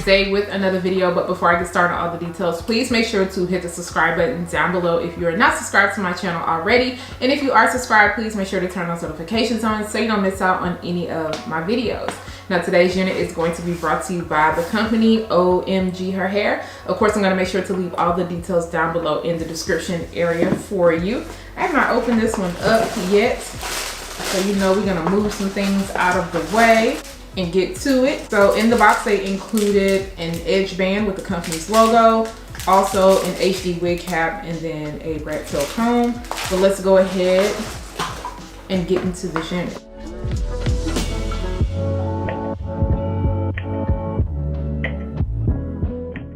today with another video. But before I get started on all the details, please make sure to hit the subscribe button down below if you are not subscribed to my channel already. And if you are subscribed, please make sure to turn those notifications on so you don't miss out on any of my videos. Now today's unit is going to be brought to you by the company OMG Her Hair. Of course, I'm going to make sure to leave all the details down below in the description area for you. I have not opened this one up yet, so you know we're going to move some things out of the way and get to it. So in the box they included an edge band with the company's logo, also an HD wig cap, and then a rat tail comb. So let's go ahead and get into this unit.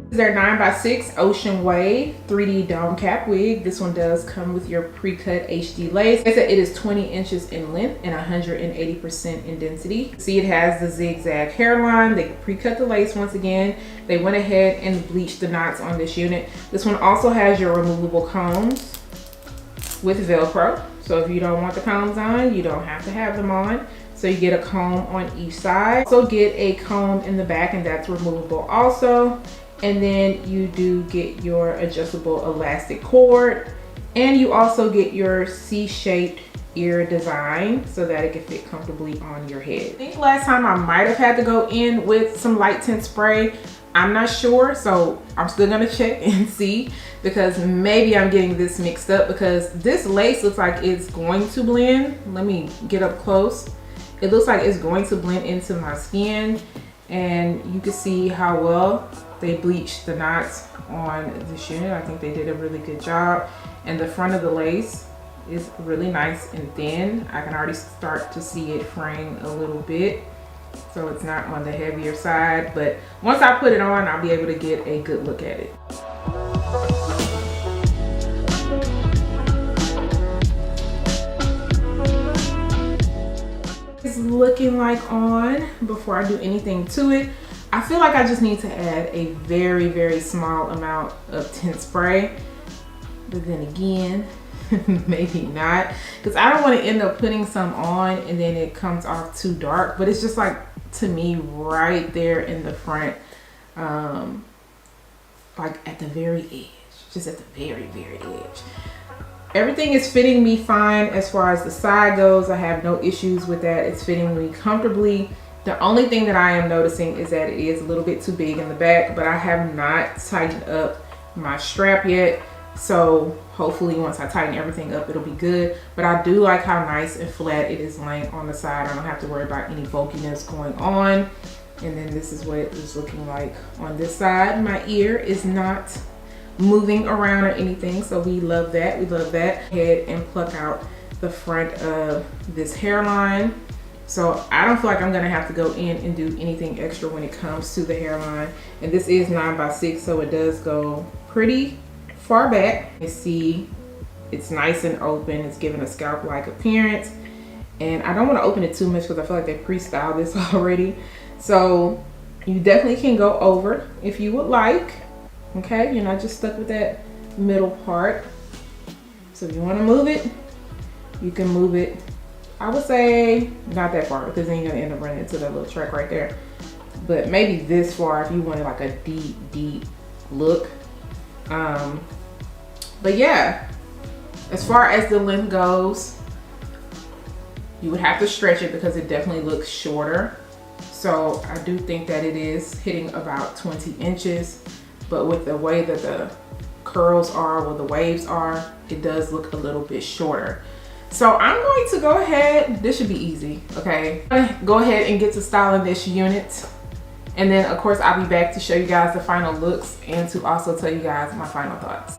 Their 9x6 Ocean Wave 3D dome cap wig. This one does come with your pre-cut HD lace. It said it is 20 inches in length and 180% in density. See, it has the zigzag hairline. They pre-cut the lace once again. They went ahead and bleached the knots on this unit. This one also has your removable combs with Velcro. So if you don't want the combs on, you don't have to have them on. So you get a comb on each side. Also get a comb in the back, and that's removable also. And then you do get your adjustable elastic cord, and you also get your C-shaped ear design so that it can fit comfortably on your head. I think last time I might have had to go in with some light tint spray. I'm not sure, so I'm still gonna check and see, because maybe I'm getting this mixed up, because this lace looks like it's going to blend. Let me get up close. It looks like it's going to blend into my skin, and you can see how well they bleached the knots on this unit. I think they did a really good job. And the front of the lace is really nice and thin. I can already start to see it fraying a little bit. So it's not on the heavier side, but once I put it on, I'll be able to get a good look at it. It's looking like on before I do anything to it. I feel like I just need to add a very, very small amount of tint spray, but then again, maybe not, because I don't want to end up putting some on and then it comes off too dark. But it's just like, to me, right there in the front, like at the very edge, just at the very, very edge. Everything is fitting me fine as far as the side goes. I have no issues with that. It's fitting me comfortably. The only thing that I am noticing is that it is a little bit too big in the back, but I have not tightened up my strap yet. So hopefully once I tighten everything up, it'll be good. But I do like how nice and flat it is laying on the side. I don't have to worry about any bulkiness going on. And then this is what it is looking like on this side. My ear is not moving around or anything, so we love that. We love that. Go ahead and pluck out the front of this hairline. So I don't feel like I'm gonna have to go in and do anything extra when it comes to the hairline. And this is 9x6, so it does go pretty far back. You see, it's nice and open. It's giving a scalp-like appearance. And I don't wanna open it too much because I feel like they pre-styled this already. So you definitely can go over if you would like. Okay, you're not just stuck with that middle part. So if you wanna move it, you can move it. I would say not that far, because then you're gonna end up running into that little track right there. But maybe this far if you wanted like a deep, deep look. But yeah, as far as the length goes, you would have to stretch it because it definitely looks shorter. So I do think that it is hitting about 20 inches, but with the way that the curls are, or the waves are, it does look a little bit shorter. So I'm going to go ahead, this should be easy, okay? I'm gonna go ahead and get to styling this unit. And then of course I'll be back to show you guys the final looks and to also tell you guys my final thoughts.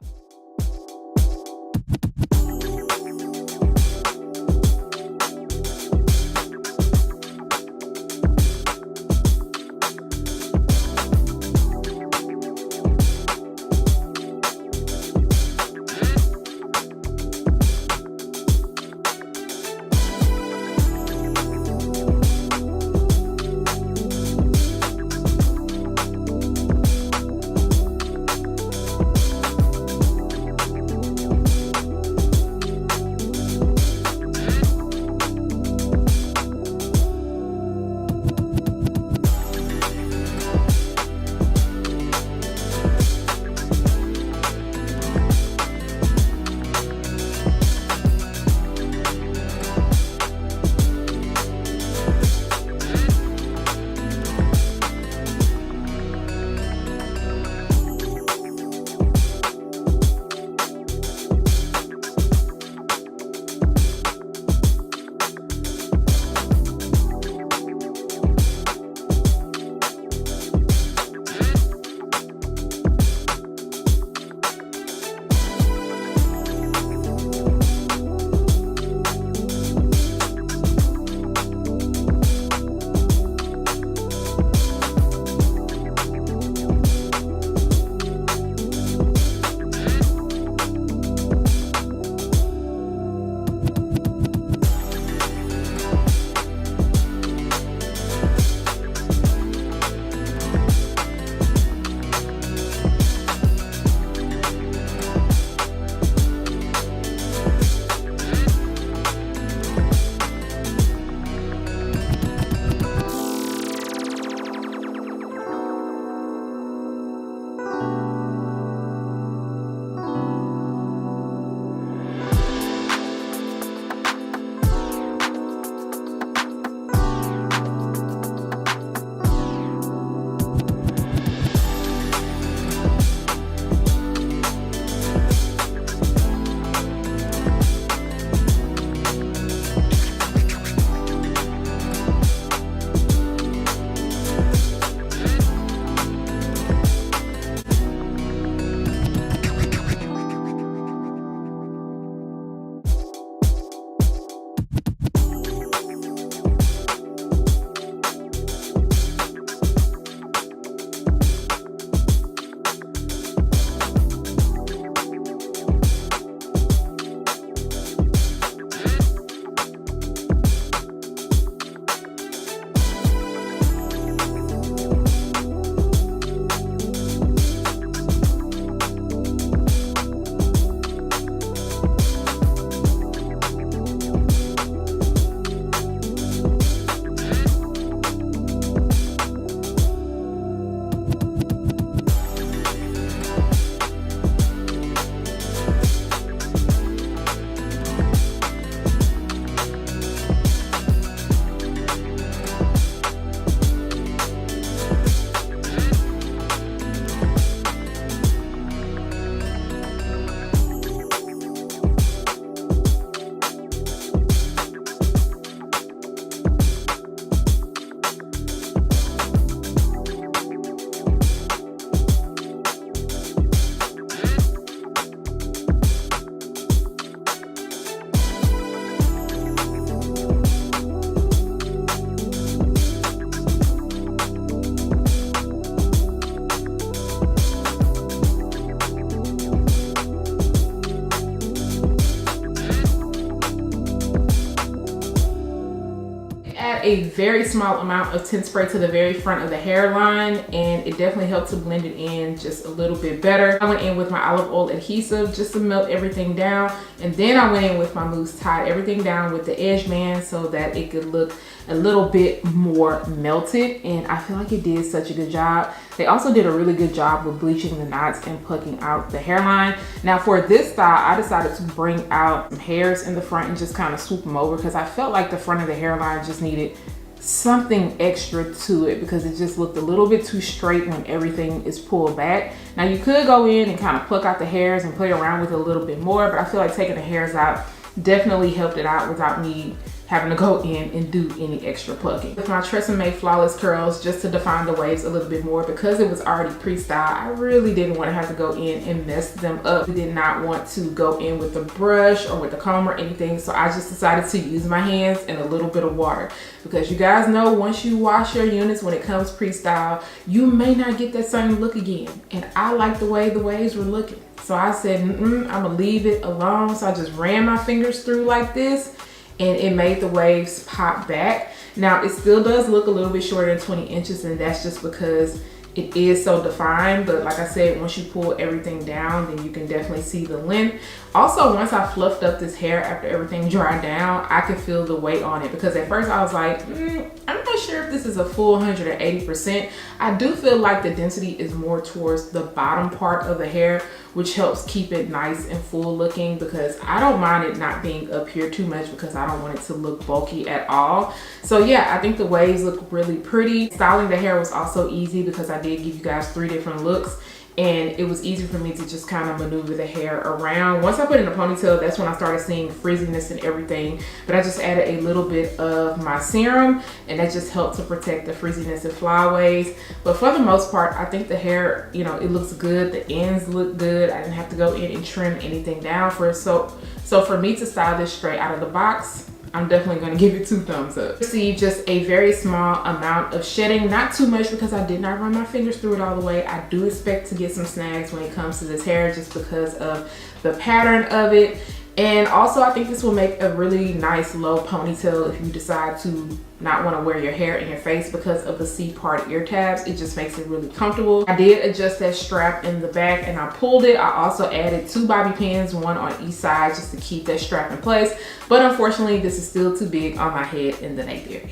a very small amount of tint spray to the very front of the hairline, and it definitely helped to blend it in just a little bit better. I went in with my olive oil adhesive just to melt everything down, and then I went in with my mousse, tied everything down with the edge band so that it could look a little bit more melted, and I feel like it did such a good job. They also did a really good job with bleaching the knots and plucking out the hairline. Now for this style, I decided to bring out some hairs in the front and just kind of swoop them over, because I felt like the front of the hairline just needed something extra to it, because it just looked a little bit too straight when everything is pulled back. Now you could go in and kind of pluck out the hairs and play around with it a little bit more, but I feel like taking the hairs out definitely helped it out without me having to go in and do any extra plucking. With my Tresemme Flawless Curls, just to define the waves a little bit more, because it was already pre-styled, I really didn't want to have to go in and mess them up. I did not want to go in with a brush or with a comb or anything, so I just decided to use my hands and a little bit of water, because you guys know once you wash your units, when it comes pre-styled, you may not get that same look again, and I like the way the waves were looking. So I said, I'm gonna leave it alone. So I just ran my fingers through like this, and it made the waves pop back. Now it still does look a little bit shorter than 20 inches, and that's just because it is so defined. But like I said, once you pull everything down, then you can definitely see the length. Also, once I fluffed up this hair after everything dried down, I could feel the weight on it, because at first I was like, I'm not sure if this is a full 180%. I do feel like the density is more towards the bottom part of the hair, which helps keep it nice and full looking, because I don't mind it not being up here too much, because I don't want it to look bulky at all. So yeah, I think the waves look really pretty. Styling the hair was also easy, because I did give you guys 3 different looks, and it was easy for me to just kind of maneuver the hair around. Once I put it in a ponytail, that's when I started seeing frizziness and everything, but I just added a little bit of my serum, and that just helped to protect the frizziness and flyaways. But for the most part, I think the hair, you know, it looks good. The ends look good. I didn't have to go in and trim anything down for it. So for me to style this straight out of the box, I'm definitely going to give it 2 thumbs up. Received just a very small amount of shedding, not too much, because I did not run my fingers through it all the way. I do expect to get some snags when it comes to this hair, just because of the pattern of it. And also, I think this will make a really nice low ponytail if you decide to not want to wear your hair in your face, because of the C-part ear tabs. It just makes it really comfortable. I did adjust that strap in the back, and I pulled it. I also added 2 bobby pins, one on each side, just to keep that strap in place. But unfortunately, this is still too big on my head in the nape area.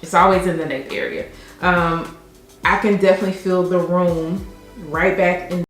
It's always in the nape area. I can definitely feel the room right back in